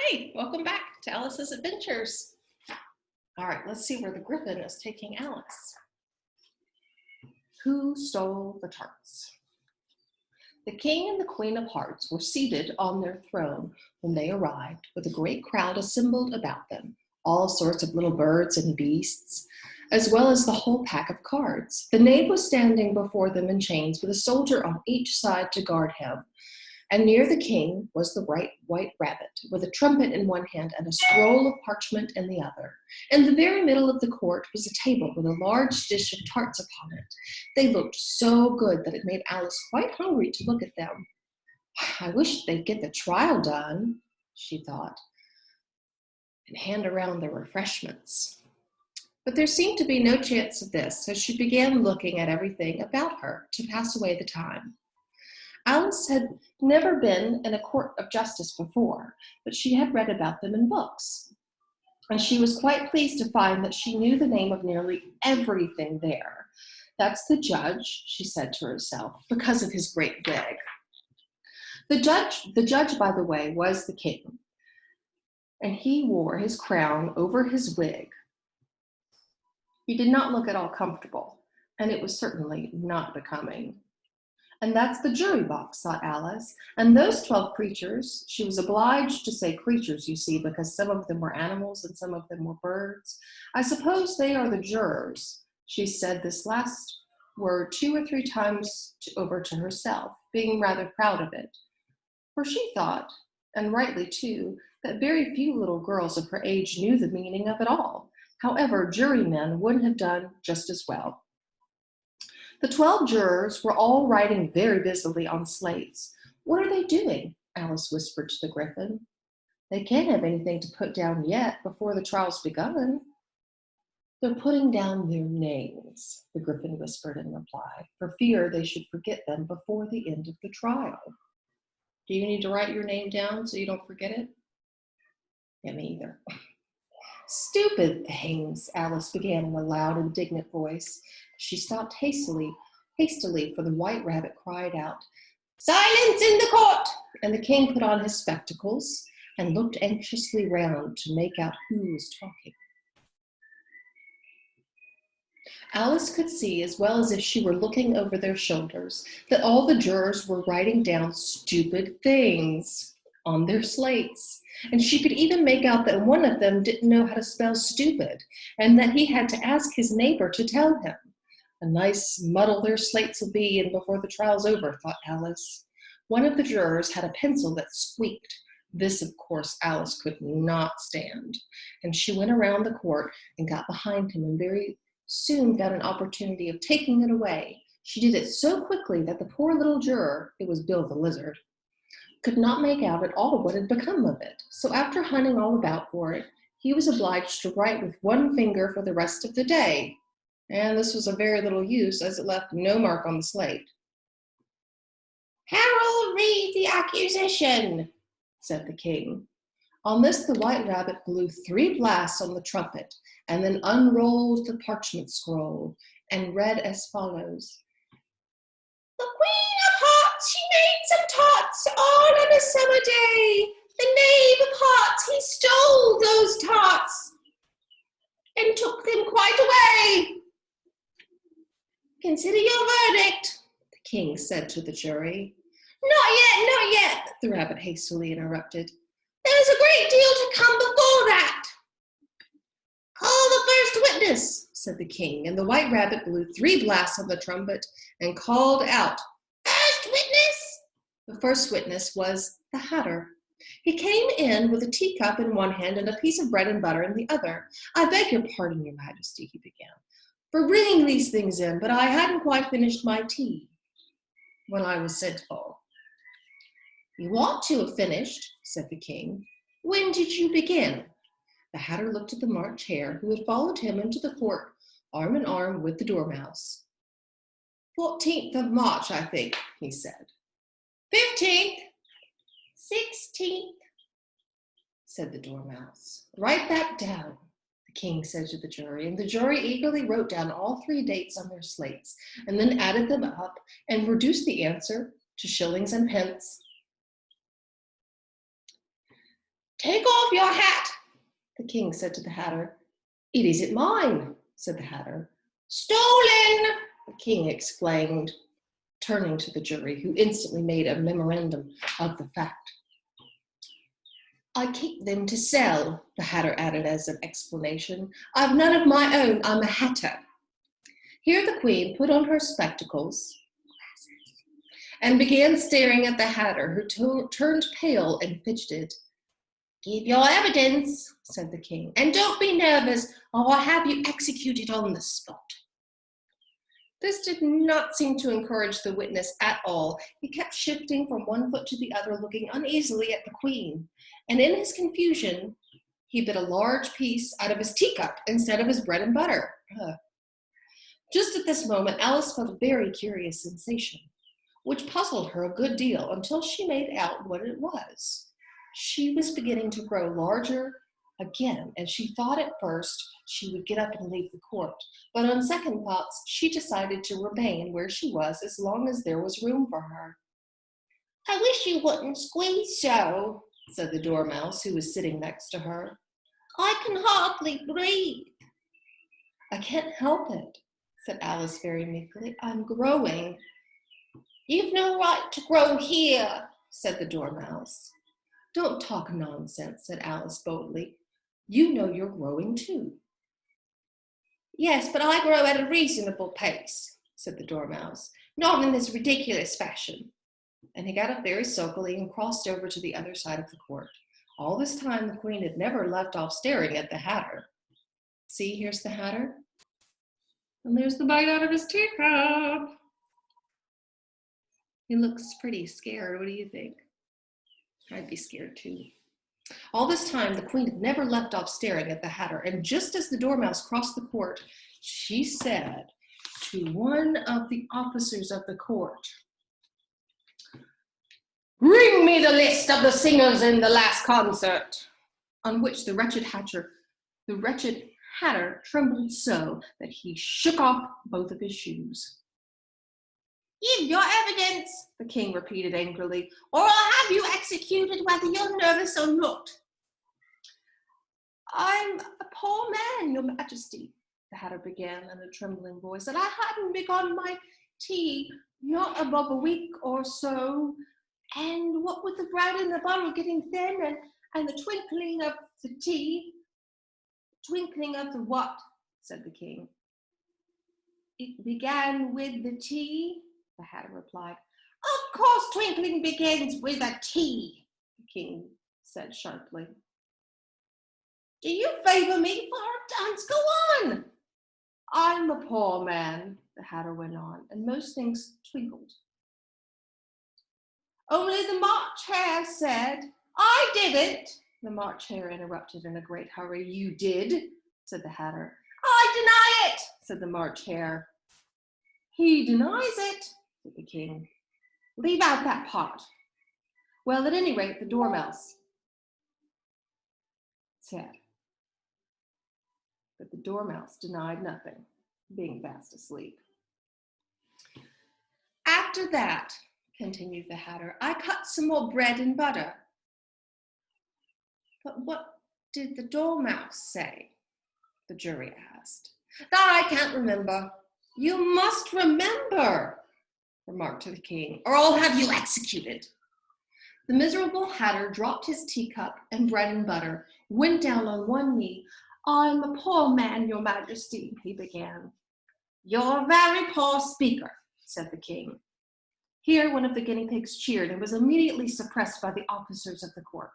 Hi, welcome back to Alice's Adventures. All right, let's see where the Griffin is taking Alice. Who stole the tarts? The King and the Queen of Hearts were seated on their throne when they arrived, with a great crowd assembled about them, all sorts of little birds and beasts, as well as the whole pack of cards. The knave was standing before them in chains, with a soldier on each side to guard him. And near the king was the bright white rabbit, with a trumpet in one hand and a scroll of parchment in the other. In the very middle of the court was a table with a large dish of tarts upon it. They looked so good that it made Alice quite hungry to look at them. I wish they'd get the trial done, she thought, and hand around the refreshments. But there seemed to be no chance of this, so she began looking at everything about her to pass away the time. Alice had never been in a court of justice before, but she had read about them in books. And she was quite pleased to find that she knew the name of nearly everything there. That's the judge, she said to herself, because of his great wig. The judge, by the way, was the king, and he wore his crown over his wig. He did not look at all comfortable, and it was certainly not becoming. And that's the jury box, thought Alice. And those 12 creatures, she was obliged to say creatures, you see, because some of them were animals and some of them were birds. I suppose they are the jurors. She said this last word 2 or 3 times over to herself, being rather proud of it. For she thought, and rightly too, that very few little girls of her age knew the meaning of it all. However, jurymen would have done just as well. The 12 jurors were all writing very busily on slates. What are they doing? Alice whispered to the Griffin. They can't have anything to put down yet before the trial's begun. They're putting down their names, the Griffin whispered in reply, for fear they should forget them before the end of the trial. Do you need to write your name down so you don't forget it? Yeah, me either. Stupid things, Alice began in a loud, indignant voice. She stopped hastily, for the white rabbit cried out, "Silence in the court!" And the king put on his spectacles and looked anxiously round to make out who was talking. Alice could see, as well as if she were looking over their shoulders, that all the jurors were writing down stupid things on their slates. And she could even make out that one of them didn't know how to spell stupid, and that he had to ask his neighbor to tell him. A nice muddle their slates will be and before the trial's over, thought Alice. One of the jurors had a pencil that squeaked. This, of course, Alice could not stand. And she went around the court and got behind him and very soon got an opportunity of taking it away. She did it so quickly that the poor little juror, it was Bill the Lizard, could not make out at all what had become of it. So after hunting all about for it, he was obliged to write with one finger for the rest of the day. And this was of very little use, as it left no mark on the slate. "Harold, read the accusation," said the king. On this, the white rabbit blew 3 blasts on the trumpet, and then unrolled the parchment scroll, and read as follows. "The Queen of Hearts, she made some tarts all on a summer day. The knave of hearts, he stole those tarts, and took them quite away. Consider your verdict," the king said to the jury. Not yet, the rabbit hastily interrupted. "There's a great deal to come before that." "Call the first witness," said the king, and the white rabbit blew 3 blasts on the trumpet and called out, "First witness!" The first witness was the Hatter. He came in with a teacup in one hand and a piece of bread and butter in the other. "I beg your pardon, your majesty," he began, "for bringing these things in, but I hadn't quite finished my tea when I was sent for." "You ought to have finished," said the king. "When did you begin?" The Hatter looked at the March Hare, who had followed him into the court, arm in arm with the Dormouse. 14th of March, I think," he said. 15th, 16th, said the Dormouse. "Write that down," the king said to the jury, and the jury eagerly wrote down all 3 dates on their slates, and then added them up and reduced the answer to shillings and pence. Take off your hat, the king said to the Hatter. It isn't mine, said the Hatter. Stolen, the king exclaimed, turning to the jury, who instantly made a memorandum of the fact. I keep them to sell, the Hatter added as an explanation. I've none of my own, I'm a hatter. Here the queen put on her spectacles and began staring at the Hatter, who turned pale and fidgeted. Give your evidence, said the king, and don't be nervous, or I'll have you executed on the spot. This did not seem to encourage the witness at all. He kept shifting from one foot to the other, looking uneasily at the queen, and in his confusion, he bit a large piece out of his teacup instead of his bread and butter. Just at this moment, Alice felt a very curious sensation, which puzzled her a good deal until she made out what it was. She was beginning to grow larger again, and she thought at first she would get up and leave the court. But on second thoughts, she decided to remain where she was as long as there was room for her. I wish you wouldn't squeeze so, said the Dormouse, who was sitting next to her. I can hardly breathe. I can't help it, said Alice very meekly. I'm growing. You've no right to grow here, said the Dormouse. Don't talk nonsense, said Alice boldly. You know you're growing too. Yes, but I grow at a reasonable pace, said the Dormouse, not in this ridiculous fashion. And he got up very sulkily and crossed over to the other side of the court. All this time the queen had never left off staring at the Hatter. See, here's the Hatter. And there's the bite out of his teacup. He looks pretty scared. What do you think? I'd be scared too. All this time, the queen had never left off staring at the Hatter, and just as the Dormouse crossed the court, she said to one of the officers of the court, Bring me the list of the singers in the last concert. On which the wretched Hatter trembled so that he shook off both of his shoes. Give your evidence, the king repeated angrily, or I'll have you executed whether you're nervous or not. I'm a poor man, your majesty, the Hatter began in a trembling voice, and I hadn't begun my tea not above a week or so, and what with the bread and the butter getting thin and the twinkling of the tea. Twinkling of the what? Said the king. It began with the tea, the Hatter replied. Of course twinkling begins with a T, the king said sharply. Do you favor me for a dance? Go on. I'm a poor man, the Hatter went on, and most things twinkled. Only the March Hare said, I didn't. The March Hare interrupted in a great hurry. You did, said the Hatter. I deny it, said the March Hare. He denies it, said the king. Leave out that part. Well, at any rate, the Dormouse said. But the Dormouse denied nothing, being fast asleep. After that, continued the Hatter, I cut some more bread and butter. But what did the Dormouse say? The jury asked. That I can't remember. You must remember, remarked the king, or I'll have you executed. The miserable Hatter dropped his teacup and bread and butter, went down on one knee. I'm a poor man, your majesty, he began. You're a very poor speaker, said the king. Here one of the guinea pigs cheered and was immediately suppressed by the officers of the court.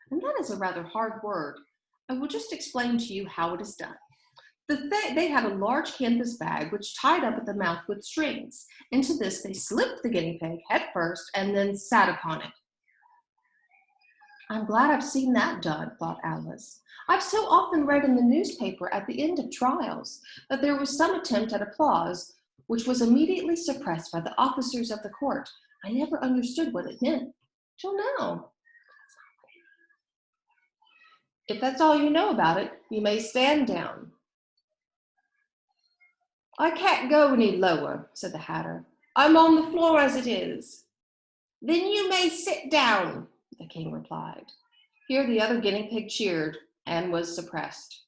And that is a rather hard word. I will just explain to you how it is done. They had a large canvas bag which tied up at the mouth with strings. Into this they slipped the guinea pig head first and then sat upon it. I'm glad I've seen that done, thought Alice. I've so often read in the newspaper at the end of trials that there was some attempt at applause which was immediately suppressed by the officers of the court. I never understood what it meant till now. If that's all you know about it, you may stand down. I can't go any lower, said the Hatter. I'm on the floor as it is. Then you may sit down, the king replied. Here the other guinea pig cheered and was suppressed.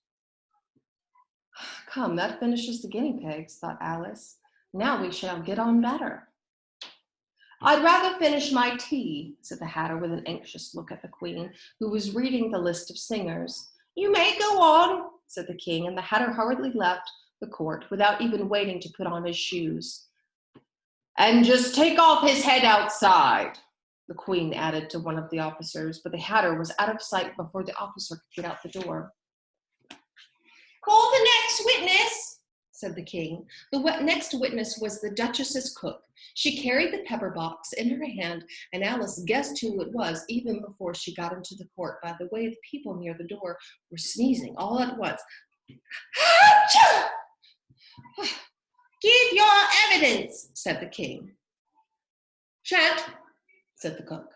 Come, that finishes the guinea pigs, thought Alice. Now we shall get on better. I'd rather finish my tea, said the Hatter with an anxious look at the Queen, who was reading the list of singers. You may go on, said the King, and the Hatter hurriedly left the court without even waiting to put on his shoes. And just take off his head outside, the Queen added to one of the officers, but the Hatter was out of sight before the officer could get out the door. Call the next witness, said the King. The next witness was the Duchess's cook. She carried the pepper box in her hand, and Alice guessed who it was even before she got into the court by the way the people near the door were sneezing all at once. Achoo! Give your evidence, said the King. Shan't, said the cook.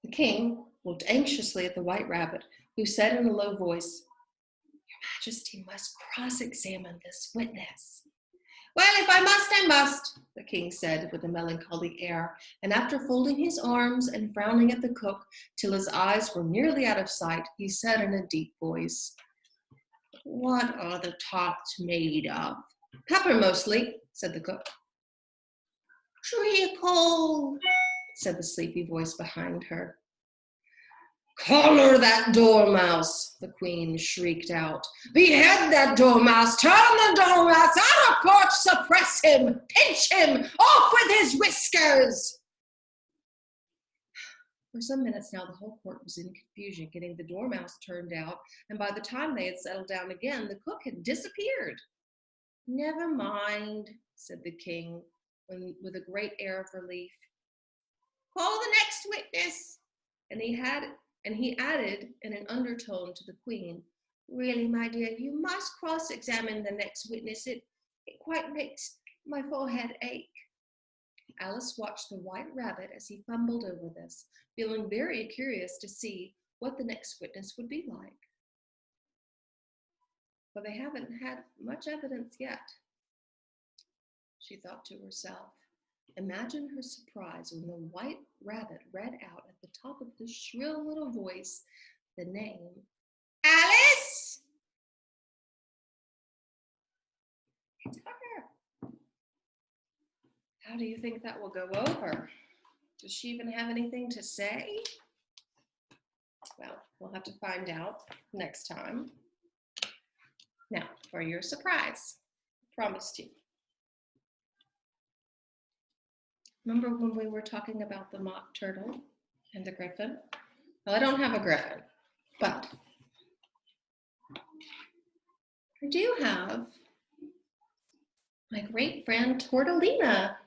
The King looked anxiously at the White Rabbit, who said in a low voice, Your Majesty must cross-examine this witness. Well, if I must, I must, the King said with a melancholy air, and after folding his arms and frowning at the cook till his eyes were nearly out of sight, he said in a deep voice, What are the tarts made of? Pepper mostly, said the cook. Treacle, said the sleepy voice behind her. Collar that dormouse, the Queen shrieked out. Behead that dormouse, turn the dormouse out of court, suppress him, pinch him, off with his whiskers. For some minutes now, the whole court was in confusion, getting the dormouse turned out, and by the time they had settled down again, the cook had disappeared. Never mind, said the King, with a great air of relief. Call the next witness. And he added in an undertone to the Queen, Really, my dear, you must cross-examine the next witness. It quite makes my forehead ache. Alice watched the White Rabbit as he fumbled over this, feeling very curious to see what the next witness would be like. But they haven't had much evidence yet, she thought to herself. Imagine her surprise when the White Rabbit read out at the top of his shrill little voice the name, Alice! It's her. How do you think that will go over? Does she even have anything to say? Well, we'll have to find out next time. Now, for your surprise, I promised you. Remember when we were talking about the mock turtle and the griffin? Well, I don't have a griffin, but I do have my great friend Tortellina.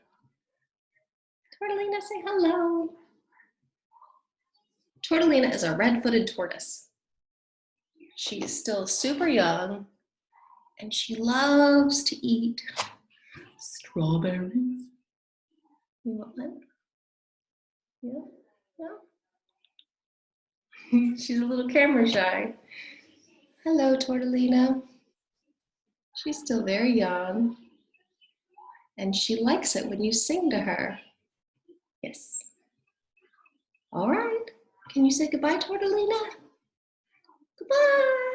Tortellina, say hello. Tortellina is a red-footed tortoise. She is still super young, and she loves to eat strawberries. You want one? Yeah? Yeah? She's a little camera shy. Hello, Tortellina. She's still very young, and she likes it when you sing to her. Yes. All right. Can you say goodbye, Tortellina? Goodbye.